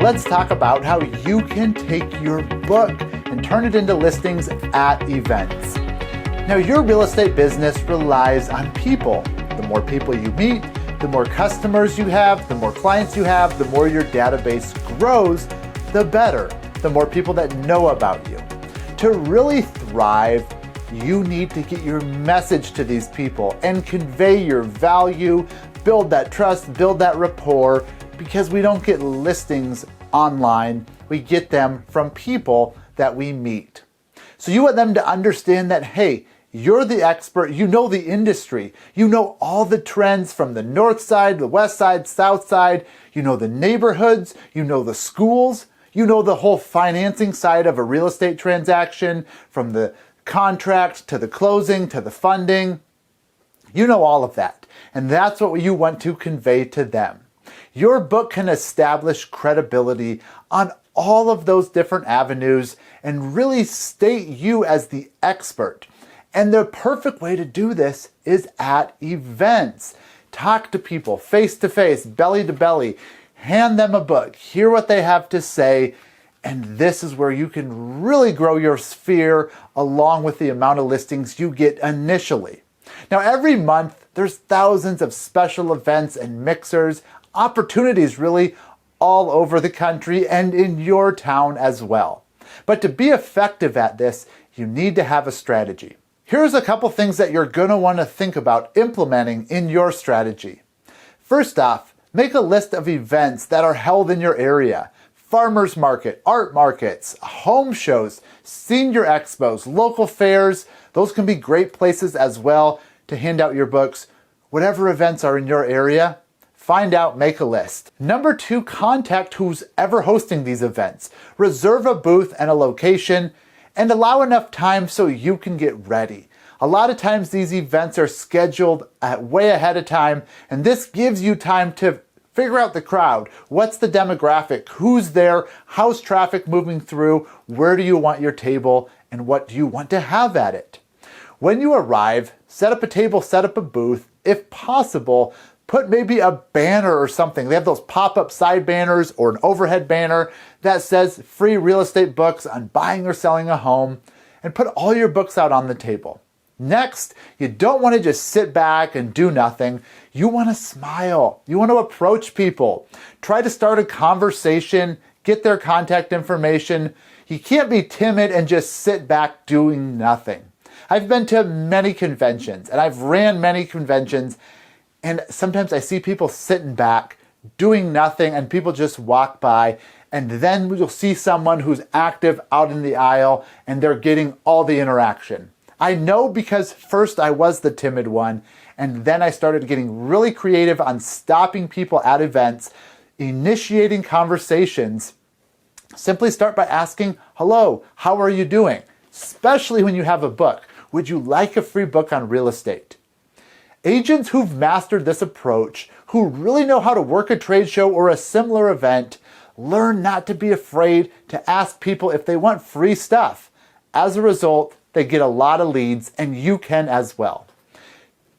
let's talk about how you can take your book and turn it into listings at events. Now, your real estate business relies on people. The more people you meet, the more customers you have, the more clients you have, the more your database grows, the better, the more people that know about you. To really thrive, you need to get your message to these people and convey your value, build that trust, build that rapport, because we don't get listings online, we get them from people that we meet. So you want them to understand that, hey, you're the expert, you know the industry, you know all the trends from the north side, the west side, south side, you know the neighborhoods, you know the schools, you know the whole financing side of a real estate transaction, from the contract to the closing to the funding. You know all of that, and that's what you want to convey to them. Your book can establish credibility on all of those different avenues and really state you as the expert. And the perfect way to do this is at events. Talk to people face to face, belly to belly, hand them a book, hear what they have to say, and this is where you can really grow your sphere along with the amount of listings you get initially. Now, every month, there's thousands of special events and mixers, opportunities really all over the country and in your town as well. But to be effective at this, you need to have a strategy. Here's a couple things that you're going to want to think about implementing in your strategy. First off, make a list of events that are held in your area. Farmers market, art markets, home shows, senior expos, local fairs. Those can be great places as well to hand out your books. Whatever events are in your area, find out, make a list. Number 2, contact who's ever hosting these events. Reserve a booth and a location, and allow enough time so you can get ready. A lot of times these events are scheduled way ahead of time, and this gives you time to figure out the crowd. What's the demographic? Who's there? How's traffic moving through? Where do you want your table? And what do you want to have at it? When you arrive, set up a table, set up a booth. If possible, put maybe a banner or something. They have those pop-up side banners or an overhead banner that says free real estate books on buying or selling a home, and put all your books out on the table. Next, you don't want to just sit back and do nothing. You want to smile. You want to approach people. Try to start a conversation, get their contact information. You can't be timid and just sit back doing nothing. I've been to many conventions and I've ran many conventions, and sometimes I see people sitting back doing nothing and people just walk by, and then you'll see someone who's active out in the aisle and they're getting all the interaction. I know because first I was the timid one, and then I started getting really creative on stopping people at events, initiating conversations. Simply start by asking, hello, how are you doing? Especially when you have a book. Would you like a free book on real estate? Agents who've mastered this approach, who really know how to work a trade show or a similar event, learn not to be afraid to ask people if they want free stuff. As a result, they get a lot of leads, and you can as well.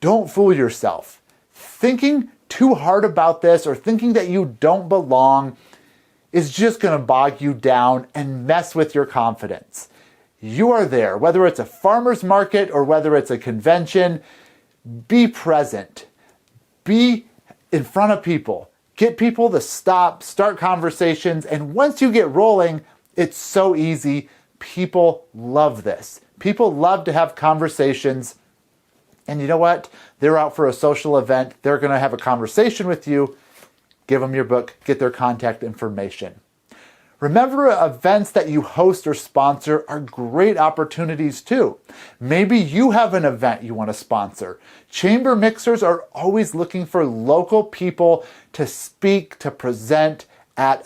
Don't fool yourself. Thinking too hard about this or thinking that you don't belong is just going to bog you down and mess with your confidence. You are there, whether it's a farmer's market or whether it's a convention. Be present. Be in front of people. Get people to start conversations, and once you get rolling, it's so easy. People love this. People love to have conversations, and you know what? They're out for a social event. They're going to have a conversation with you. Give them your book. Get their contact information. Remember, events that you host or sponsor are great opportunities too. Maybe you have an event you want to sponsor. Chamber mixers are always looking for local people to speak, to present at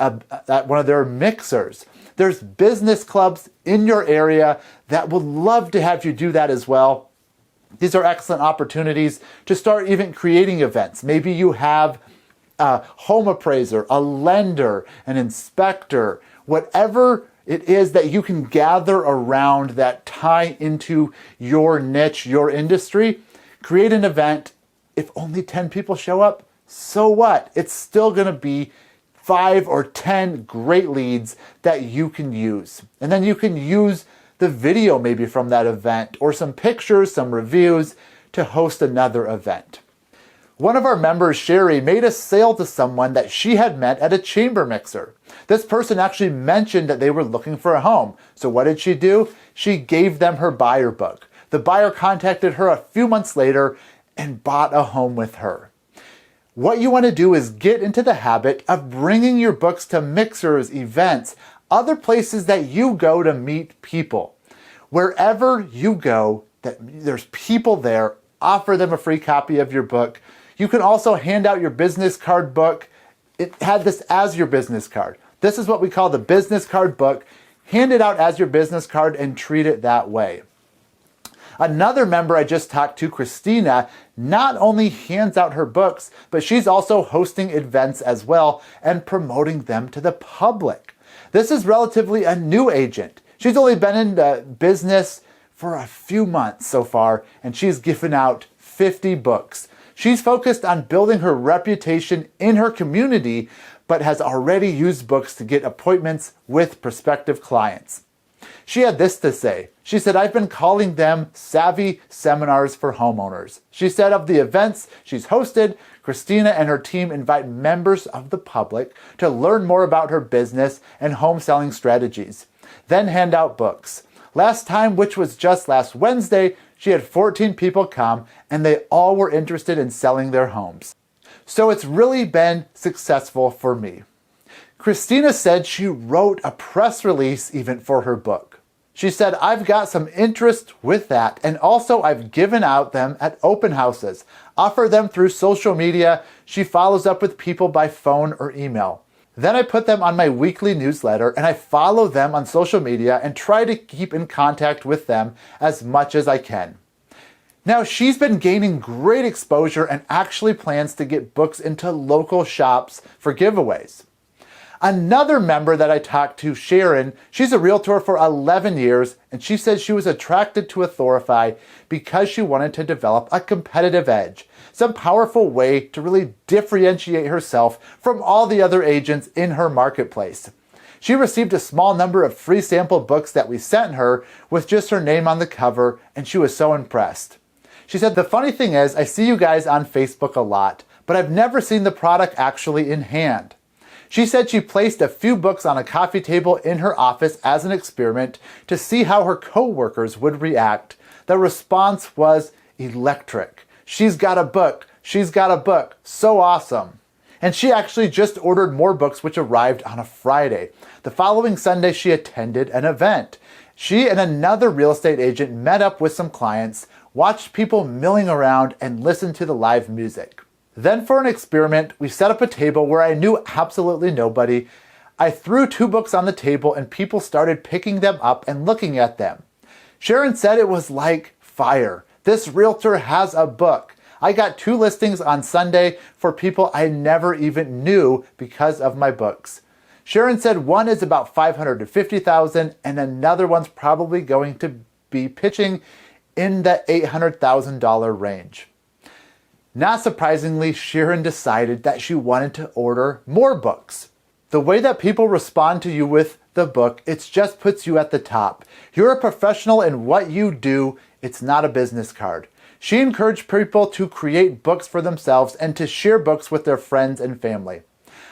one of their mixers. There's business clubs in your area that would love to have you do that as well. These are excellent opportunities to start even creating events. Maybe you have a home appraiser, a lender, an inspector, whatever it is that you can gather around that tie into your niche, your industry. Create an event. If only 10 people show up, so what? It's still going to be 5 or 10 great leads that you can use. And then you can use the video maybe from that event or some pictures, some reviews to host another event. One of our members, Sherry, made a sale to someone that she had met at a chamber mixer. This person actually mentioned that they were looking for a home. So what did she do? She gave them her buyer book. The buyer contacted her a few months later and bought a home with her. What you want to do is get into the habit of bringing your books to mixers, events, other places that you go to meet people. Wherever you go, that there's people there, offer them a free copy of your book. You can also hand out your business card book. It had this as your business card. This is what we call the business card book. Hand it out as your business card and treat it that way. Another member I just talked to, Christina, not only hands out her books, but she's also hosting events as well and promoting them to the public. This is relatively a new agent. She's only been in business for a few months so far, and she's given out 50 books. She's focused on building her reputation in her community, but has already used books to get appointments with prospective clients. She had this to say. She said, I've been calling them savvy seminars for homeowners. She said of the events she's hosted, Christina and her team invite members of the public to learn more about her business and home selling strategies, then hand out books. Last time, which was just last Wednesday, she had 14 people come and they all were interested in selling their homes. So it's really been successful for me. Christina said she wrote a press release even for her book. She said, I've got some interest with that, and also I've given out them at open houses, offer them through social media. She follows up with people by phone or email. Then I put them on my weekly newsletter and I follow them on social media and try to keep in contact with them as much as I can. Now she's been gaining great exposure and actually plans to get books into local shops for giveaways. Another member that I talked to, Sharon, she's a realtor for 11 years, and she said she was attracted to Authorify because she wanted to develop a competitive edge, some powerful way to really differentiate herself from all the other agents in her marketplace. She received a small number of free sample books that we sent her with just her name on the cover, and she was so impressed. She said, the funny thing is, I see you guys on Facebook a lot, but I've never seen the product actually in hand. She said she placed a few books on a coffee table in her office as an experiment to see how her coworkers would react. The response was electric. She's got a book. She's got a book. So awesome. And she actually just ordered more books, which arrived on a Friday. The following Sunday, she attended an event. She and another real estate agent met up with some clients, watched people milling around, and listened to the live music. Then for an experiment, we set up a table where I knew absolutely nobody. I threw 2 books on the table and people started picking them up and looking at them. Sharon said it was like fire. This realtor has a book. I got 2 listings on Sunday for people I never even knew because of my books. Sharon said one is about $500,000 to $50,000 and another one's probably going to be pitching in the $800,000 range. Not surprisingly, Sharon decided that she wanted to order more books. The way that people respond to you with the book, it just puts you at the top. You're a professional in what you do. It's not a business card. She encouraged people to create books for themselves and to share books with their friends and family.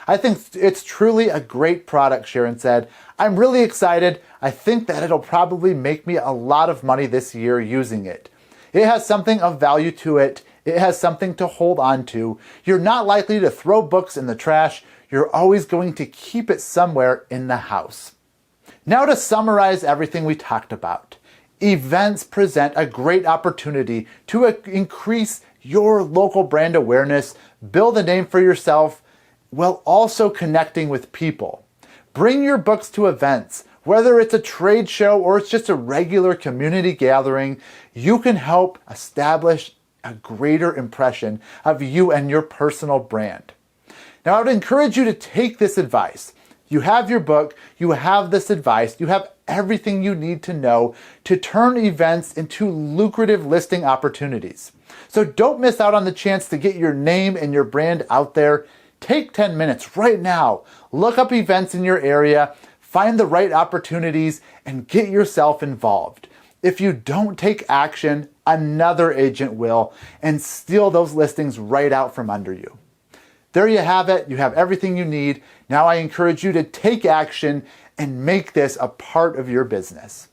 I think it's truly a great product, Sharon said. I'm really excited. I think that it'll probably make me a lot of money this year using it. It has something of value to it. It has something to hold on to. You're not likely to throw books in the trash. You're always going to keep it somewhere in the house. Now to summarize everything we talked about. Events present a great opportunity to increase your local brand awareness, build a name for yourself, while also connecting with people. Bring your books to events. Whether it's a trade show or it's just a regular community gathering, you can help establish a greater impression of you and your personal brand. Now, I would encourage you to take this advice. You have your book, you have this advice, you have everything you need to know to turn events into lucrative listing opportunities. So don't miss out on the chance to get your name and your brand out there. Take 10 minutes right now, look up events in your area, find the right opportunities, and get yourself involved. If you don't take action, another agent will and steal those listings right out from under you. There you have it. You have everything you need. Now I encourage you to take action and make this a part of your business.